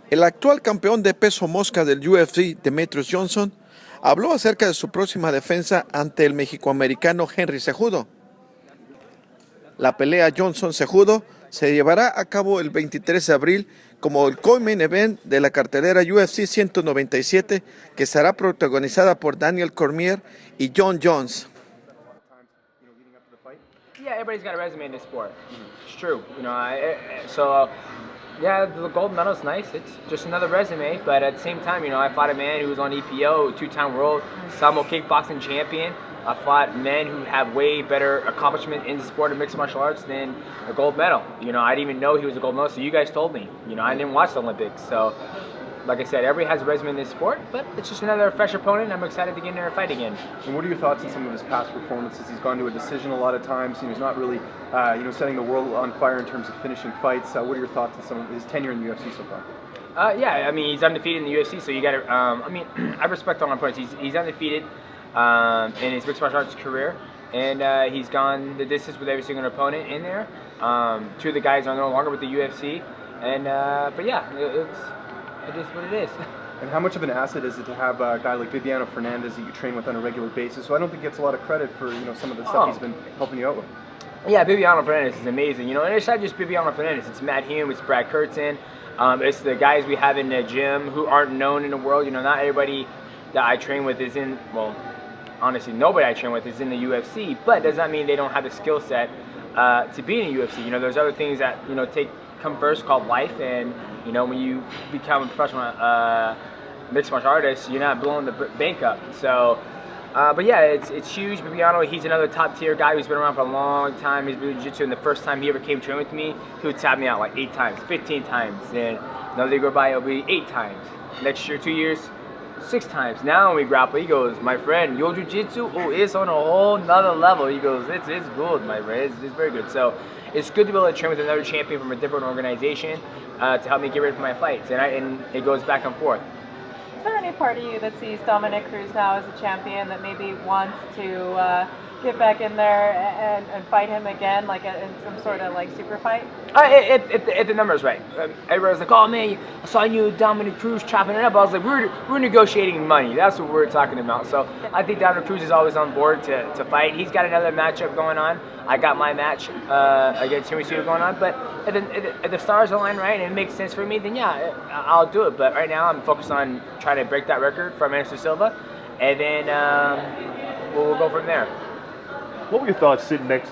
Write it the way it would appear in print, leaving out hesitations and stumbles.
El actual campeón de peso mosca del UFC, Demetrious Johnson, habló acerca de su próxima defensa ante el mexicoamericano Henry Cejudo. La pelea Johnson-Cejudo se llevará a cabo el 23 de abril como el co-main event de la cartelera UFC 197, que estará protagonizada por Daniel Cormier y John Jones. Yeah, everybody's got a resume in this sport. It's true. Yeah, the gold medal's nice. It's just another resume, but at the same time, I fought a man who was on EPO, two-time world Samo kickboxing champion. I fought men who have way better accomplishment in the sport of mixed martial arts than a gold medal. I didn't even know he was a gold medal, so you guys told me. I didn't watch the Olympics, so like I said, everybody has a resume in this sport, but it's just another fresh opponent. I'm excited to get in there and fight again. And what are your thoughts on some of his past performances? He's gone to a decision a lot of times. He's not really, setting the world on fire in terms of finishing fights. What are your thoughts on some of his tenure in the UFC so far? Yeah, he's undefeated in the UFC, so you got to. I respect all my opponents. He's undefeated in his mixed martial arts career, and he's gone the distance with every single opponent in there. Two of the guys are no longer with the UFC, but yeah, it is what it is. And how much of an asset is it to have a guy like Bibiano Fernandez that you train with on a regular basis? So I don't think he gets a lot of credit for some of the stuff he's been helping you out with. Yeah, Bibiano Fernandez is amazing. And it's not just Bibiano Fernandez. It's Matt Hume. It's Brad Kurtzen. It's the guys we have in the gym who aren't known in the world. Not everybody that I train with is in. Well, honestly, nobody I train with is in the UFC. But does not mean they don't have the skill set to be in the UFC. There's other things that come first called life, and when you become a professional mixed martial artist, you're not blowing the bank up. So, but yeah, it's huge. Bibiano, he's another top tier guy who's been around for a long time. He's been jiu-jitsu, and the first time he ever came train with me, he would tap me out like 8 times, 15 times, and another year go by, it'll be 8 times. Next year, 2 years, 6 times. Now when we grapple, he goes, my friend, your jiu-jitsu, it's on a whole nother level. He goes, it's good, my friend. It's very good. So it's good to be able to train with another champion from a different organization to help me get ready for my fights, and it goes back and forth. Is there any part of you that sees Dominic Cruz now as a champion that maybe wants to get back in there and fight him again, like in some sort of like super fight? If the number's right. Everybody's like, oh man, I saw you Dominic Cruz chopping it up. I was like, we're negotiating money. That's what we're talking about. So I think Dominic Cruz is always on board to fight. He's got another matchup going on. I got my match against Henry Cejudo going on. But if the stars align right and it makes sense for me, then yeah, I'll do it. But right now I'm focused on trying to break that record from Anderson Silva, and then we'll go from there. What were your thoughts sitting next,